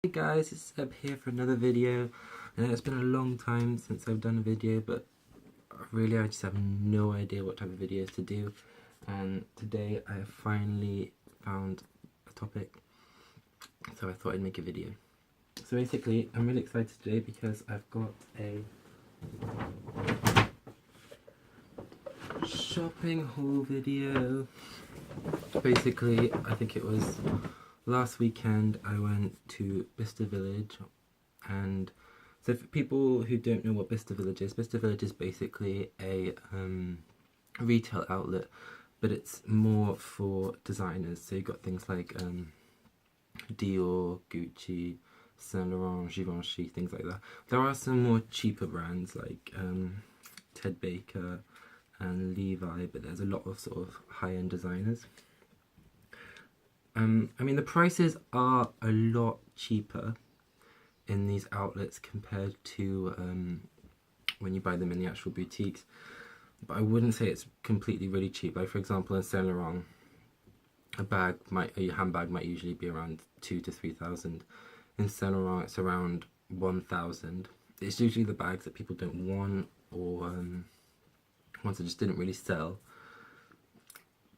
Hey guys, it's Seb here for another video. It's been a long time since I've done a video, but I just have no idea what type of videos to do. And today I have finally found a topic, so I thought I'd make a video. So basically, I'm really excited today because I've got a shopping haul video. Basically, I think it was last weekend I went to Bicester Village, and so for people who don't know what Bicester Village is basically a retail outlet, but it's more for designers. So you've got things like Dior, Gucci, Saint Laurent, Givenchy, things like that. There are some more cheaper brands like Ted Baker and Levi, but there's a lot of sort of high-end designers. I mean, the prices are a lot cheaper in these outlets compared to when you buy them in the actual boutiques, but I wouldn't say it's completely really cheap. Like for example, in Saint Laurent, a handbag might usually be around 2,000 to 3,000. In Saint Laurent, it's around 1,000. It's usually the bags that people don't want, or ones that just didn't really sell.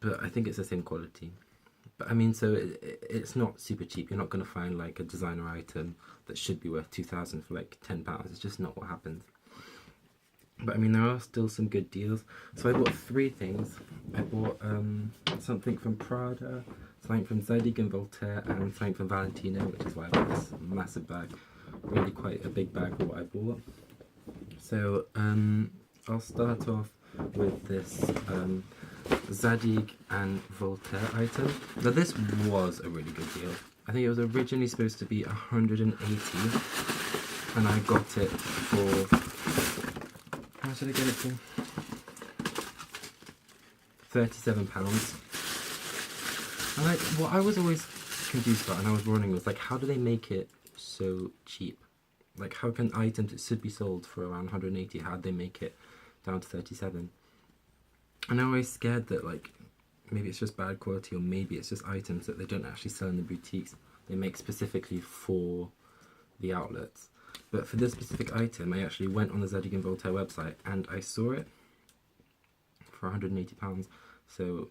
But I think it's the same quality. But I mean, so it's not super cheap. You're not going to find like a designer item that should be worth 2,000 for like £10. It's just not what happens. But I mean, there are still some good deals. So I bought 3 things. I bought something from Prada, something from Zadig Voltaire, and something from Valentino, which is why I bought this massive bag. Really quite a big bag for what I bought. So I'll start off with this Zadig and Voltaire item. Now this was a really good deal. I think it was originally supposed to be 180, and I got it for, how much did I get it for? £37. And like, what I was always confused about, and I was wondering, was like, how do they make it so cheap? Like, how can items that should be sold for around 180, how'd they make it down to 37? And I'm always scared that like maybe it's just bad quality, or maybe it's just items that they don't actually sell in the boutiques. They make specifically for the outlets. But for this specific item, I actually went on the Zadig & Voltaire website and I saw it for £180. So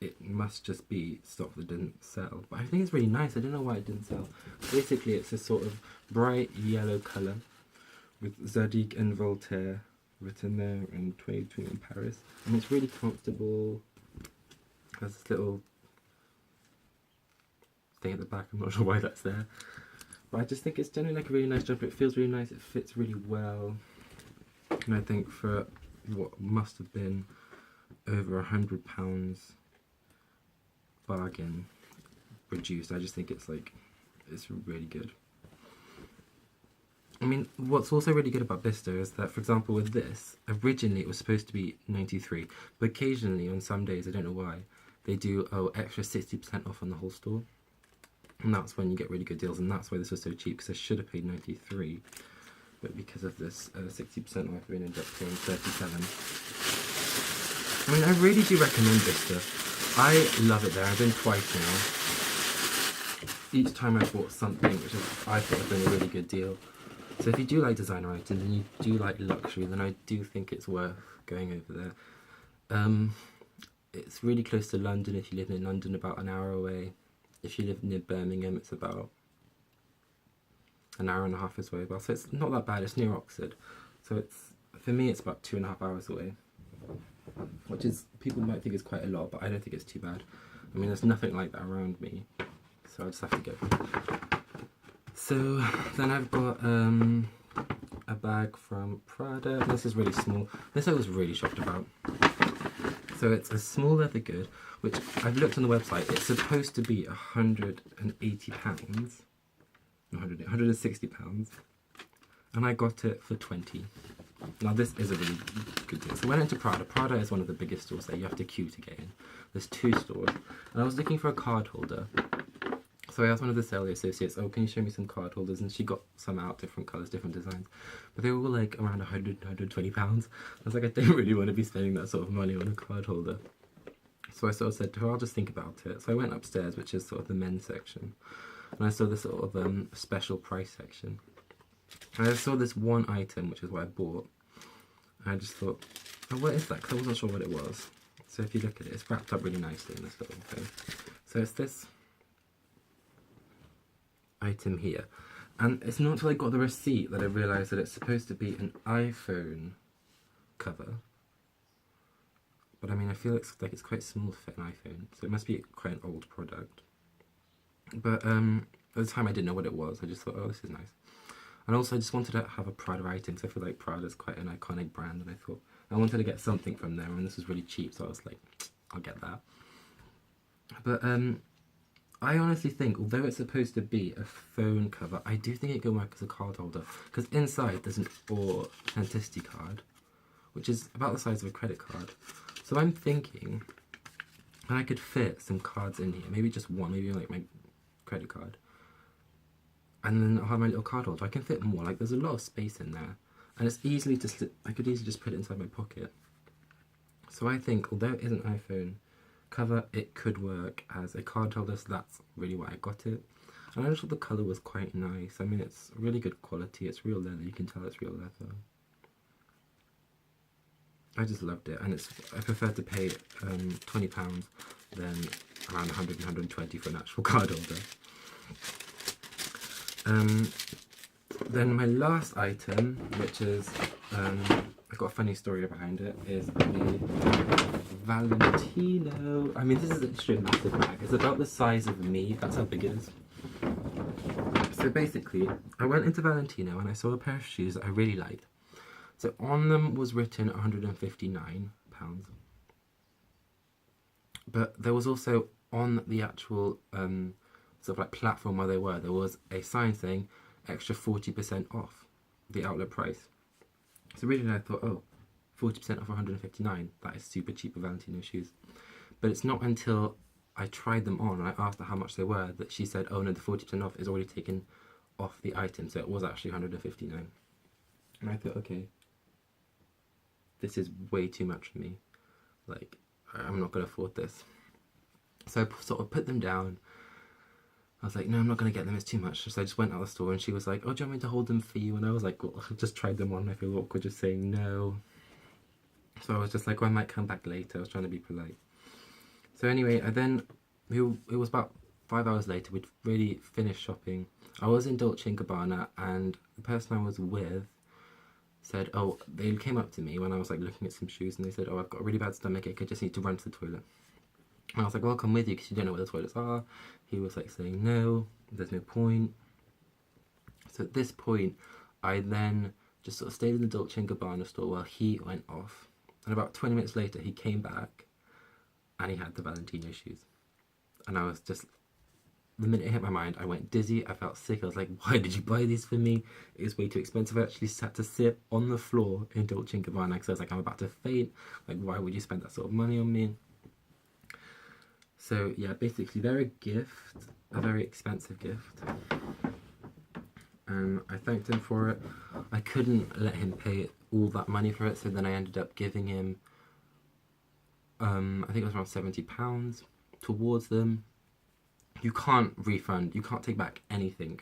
it must just be stock that didn't sell. But I think it's really nice. I don't know why it didn't sell. Basically, it's a sort of bright yellow colour with Zadig & Voltaire written there in 2020 in Paris, and it's really comfortable. There's this little thing at the back, I'm not sure why that's there, but I just think it's generally like a really nice jumper. It feels really nice, it fits really well, and I think for what must have been over £100 bargain reduced, I just think it's really good. I mean, what's also really good about Bicester is that, for example, with this, originally it was supposed to be 93, but occasionally, on some days, I don't know why, they do extra 60% off on the whole store, and that's when you get really good deals, and that's why this was so cheap, because I should have paid 93, but because of this 60% off, we ended up paying 37. I mean, I really do recommend Bicester. I love it there. I've been twice now. Each time I bought something which I thought had been a really good deal. So if you do like designer items and you do like luxury, then I do think it's worth going over there. It's really close to London. If you live in London, about an hour away. If you live near Birmingham, it's about an hour and a half as well. So it's not that bad. It's near Oxford. So it's, for me, it's about 2.5 hours away, which is, people might think is quite a lot, but I don't think it's too bad. I mean, there's nothing like that around me, so I just have to go. So then I've got a bag from Prada. This is really small. This I was really shocked about. So it's a small leather good, which I've looked on the website. It's supposed to be £180, £160, and I got it for 20. Now this is a really good deal. So I went into Prada. Prada is one of the biggest stores there. You have to queue to get in. There's 2 stores, and I was looking for a card holder. So I asked one of the sales associates, oh, can you show me some card holders? And she got some out, different colours, different designs. But they were all like around £100, £120. I was like, I don't really want to be spending that sort of money on a card holder. So I sort of said to her, I'll just think about it. So I went upstairs, which is sort of the men's section. and I saw this sort of special price section. And I saw this one item, which is what I bought. And I just thought, oh, what is that? Because I wasn't sure what it was. So if you look at it, it's wrapped up really nicely in this little thing. So it's this item here. And it's not until I got the receipt that I realised that it's supposed to be an iPhone cover. But I mean, I feel like it's quite small to fit an iPhone. So it must be quite an old product. But at the time I didn't know what it was. I just thought, oh, this is nice. And also I just wanted to have a Prada item, because I feel like Prada is quite an iconic brand, and I thought I wanted to get something from there, and this was really cheap, so I was like, I'll get that. But I honestly think, although it's supposed to be a phone cover, I do think it can work as a card holder, because inside there's an authenticity card, which is about the size of a credit card. So I'm thinking I could fit some cards in here, maybe just one, maybe like my credit card. And then I'll have my little card holder. I can fit more, like there's a lot of space in there. And it's easily to slip, I could easily just put it inside my pocket. So I think, although it is an iPhone cover, it could work as a card holder, so that's really why I got it. And I just thought the colour was quite nice. I mean, it's really good quality, it's real leather, you can tell it's real leather. I just loved it, and I prefer to pay £20 than around 100 and 120 for an actual card holder. Then my last item, which is, I've got a funny story behind it, is the Valentino. I mean, this is actually a massive bag. It's about the size of me, that's how big it is. So basically, I went into Valentino and I saw a pair of shoes that I really liked. So on them was written £159. But there was also on the actual sort of like platform where they were, there was a sign saying extra 40% off the outlet price. So originally I thought, oh, 40% off 159, that is super cheap for Valentino shoes. But it's not until I tried them on and I asked her how much they were that she said, oh no, the 40% off is already taken off the item, so it was actually 159. And I thought, okay, this is way too much for me. Like, I'm not going to afford this. So I sort of put them down. I was like, no, I'm not going to get them, it's too much. So I just went out of the store and she was like, oh, do you want me to hold them for you? And I was like, well, I just tried them on, I feel awkward just saying no. So I was just like, well, I might come back later. I was trying to be polite. So anyway, it was about 5 hours later, we'd really finished shopping. I was in Dolce & Gabbana, and the person I was with said, oh, they came up to me when I was like looking at some shoes, and they said, oh, I've got a really bad stomachache, I just need to run to the toilet. And I was like, well, I'll come with you because you don't know where the toilets are. He was like saying, no, there's no point. So at this point, I then just sort of stayed in the Dolce & Gabbana store while he went off. And about 20 minutes later, he came back and he had the Valentino shoes. And I was just, the minute it hit my mind, I went dizzy, I felt sick. I was like, why did you buy these for me? It was way too expensive. I actually had to sit on the floor in Dolce & Gabbana because I was like, I'm about to faint. Like, why would you spend that sort of money on me? So yeah, basically they're a gift, a very expensive gift. I thanked him for it. I couldn't let him pay all that money for it, so then I ended up giving him, I think it was around £70 towards them. You can't refund, you can't take back anything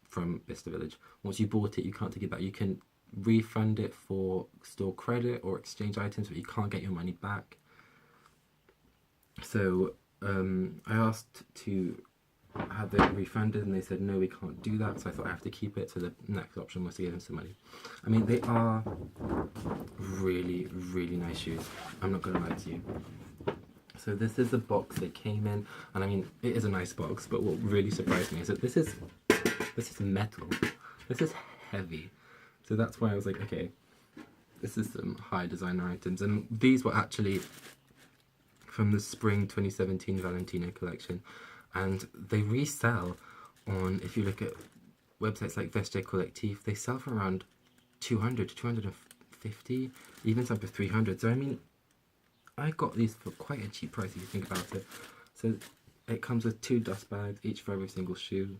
from Bicester Village. Once you bought it, you can't take it back. You can refund it for store credit or exchange items, but you can't get your money back. So I asked to have it refunded and they said no, we can't do that, so I thought I have to keep it. So the next option was to give him some money. I mean, they are really, really nice shoes, I'm not gonna lie to you. So this is the box they came in, and I mean, it is a nice box, but what really surprised me is that this is metal, this is heavy. So that's why I was like, okay, this is some high designer items. And these were actually from the spring 2017 Valentino collection, and they resell on, if you look at websites like Vestiaire Collectif, they sell for around 200 to 250, even some for 300. So I mean, I got these for quite a cheap price if you think about it. So it comes with 2 dust bags, each for every single shoe,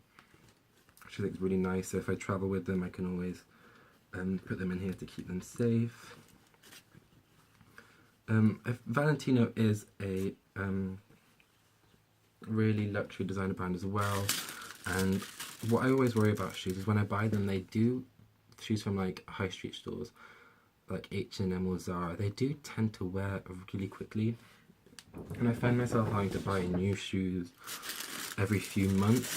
which I think is really nice. So if I travel with them, I can always put them in here to keep them safe. Valentino is a really luxury designer brand as well. And what I always worry about shoes is when I buy them, they do, shoes from like high street stores, like H&M or Zara, they do tend to wear really quickly. And I find myself having to buy new shoes every few months.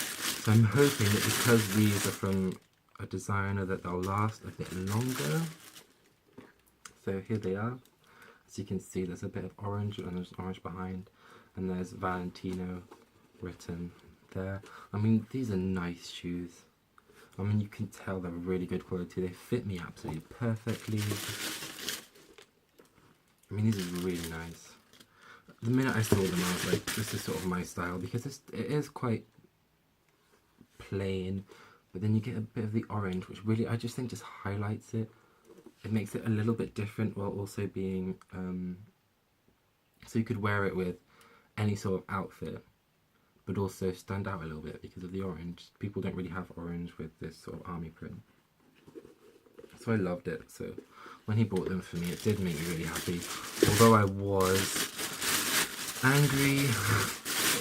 So I'm hoping that because these are from a designer that they'll last a bit longer. So here they are. As you can see, there's a bit of orange and there's orange behind. And there's Valentino written there. I mean, these are nice shoes. I mean, you can tell they're really good quality. They fit me absolutely perfectly. I mean, these are really nice. The minute I saw them, I was like, this is sort of my style, because it is quite plain, but then you get a bit of the orange, which really, I just think, just highlights it. It makes it a little bit different, while also being, so you could wear it with any sort of outfit, but also stand out a little bit because of the orange. People don't really have orange with this sort of army print. So I loved it. So when he bought them for me, it did make me really happy. Although I was angry,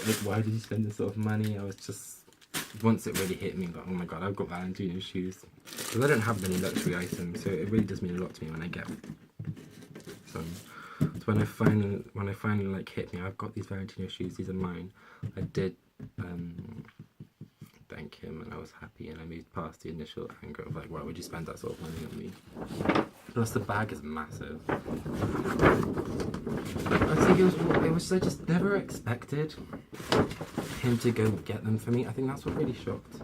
like, why did you spend this sort of money? I was just, once it really hit me, like, oh my god, I've got Valentino shoes. Because I don't have many luxury items, so it really does mean a lot to me when I get some. So when I finally like hit me, I've got these Valentino shoes, these are mine. I did thank him, and I was happy, and I moved past the initial anger of like, why would you spend that sort of money on me? Plus the bag is massive. I think it was I just never expected him to go get them for me. I think that's what really shocked.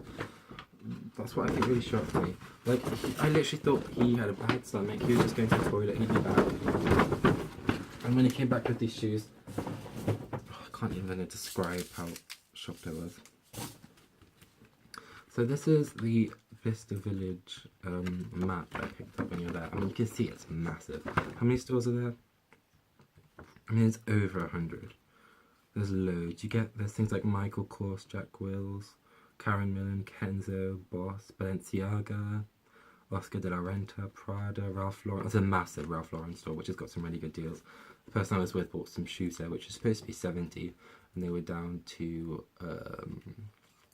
That's what I think really shocked me. Like, I literally thought he had a bad stomach. He was just going to the toilet and he'd be back. And when he came back with these shoes, I can't even describe how shocked I was. So this is the Bicester Village map that I picked up when you're there. I mean, you can see it's massive. How many stores are there? I mean, it's over 100. There's loads. There's things like Michael Kors, Jack Wills, Karen Millen, Kenzo, Boss, Balenciaga, Oscar de la Renta, Prada, Ralph Lauren. It's a massive Ralph Lauren store, which has got some really good deals. The person I was with bought some shoes there, which was supposed to be 70, and they were down to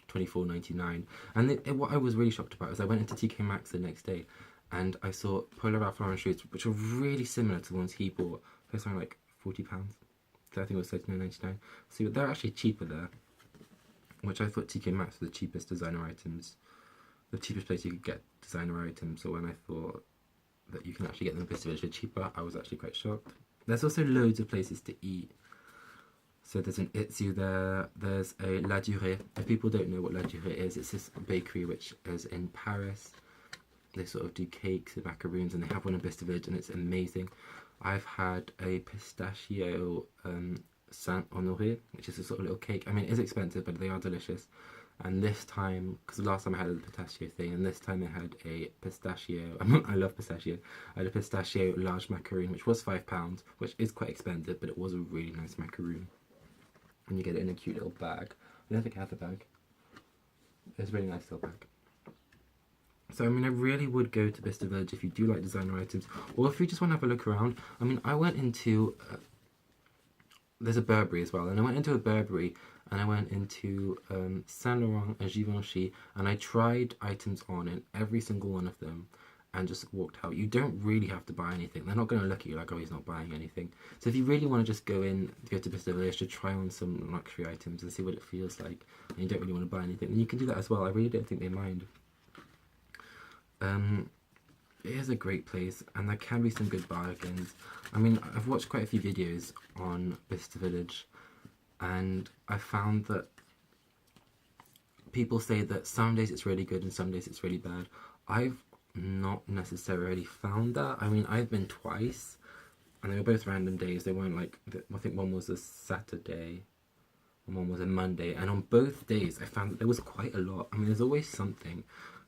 $24.99. And what I was really shocked about is I went into TK Maxx the next day, and I saw Polo Ralph Lauren shoes, which are really similar to the ones he bought. They were like £40. So I think it was $39.99. So they're actually cheaper there, which I thought TK Maxx was the cheapest designer items, the cheapest place you could get designer items. So when I thought that you can actually get them in Bicester Village for cheaper, I was actually quite shocked. There's also loads of places to eat. So there's an Itzu there, there's a La Durée. If people don't know what La Durée is, it's this bakery which is in Paris. They sort of do cakes and macaroons, and they have one in Bicester Village, and it's amazing. I've had a pistachio Saint Honoré, which is a sort of little cake. I mean, it is expensive, but they are delicious. And this time, because the last time I had a pistachio thing, and this time I had a pistachio, I love pistachio, I had a pistachio large macaroon, which was £5, which is quite expensive, but it was a really nice macaroon. And you get it in a cute little bag. I don't think I have the bag. It's a really nice little bag. So, I mean, I really would go to Bicester Village if you do like designer items, or if you just want to have a look around. I mean, I went into, there's a Burberry as well, and I went into a Burberry, and I went into Saint Laurent and Givenchy, and I tried items on in every single one of them, and just walked out. You don't really have to buy anything. They're not going to look at you like, oh, he's not buying anything. So if you really want to just go to Bicester Village to try on some luxury items and see what it feels like, and you don't really want to buy anything, then you can do that as well. I really don't think they mind. It is a great place, and there can be some good bargains. I mean, I've watched quite a few videos on Bicester Village, and I found that people say that some days it's really good and some days it's really bad. I've not necessarily found that. I mean, I've been twice, and they were both random days. They weren't like, I think one was a Saturday and one was a Monday, and on both days I found that there was quite a lot. I mean, there's always something.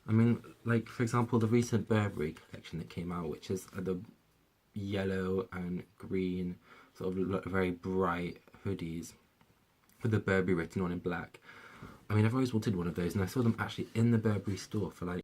I mean, like, for example, the recent Burberry collection that came out, which is the yellow and green, sort of very bright hoodies with the Burberry written on in black. I mean, I've always wanted one of those, and I saw them actually in the Burberry store for like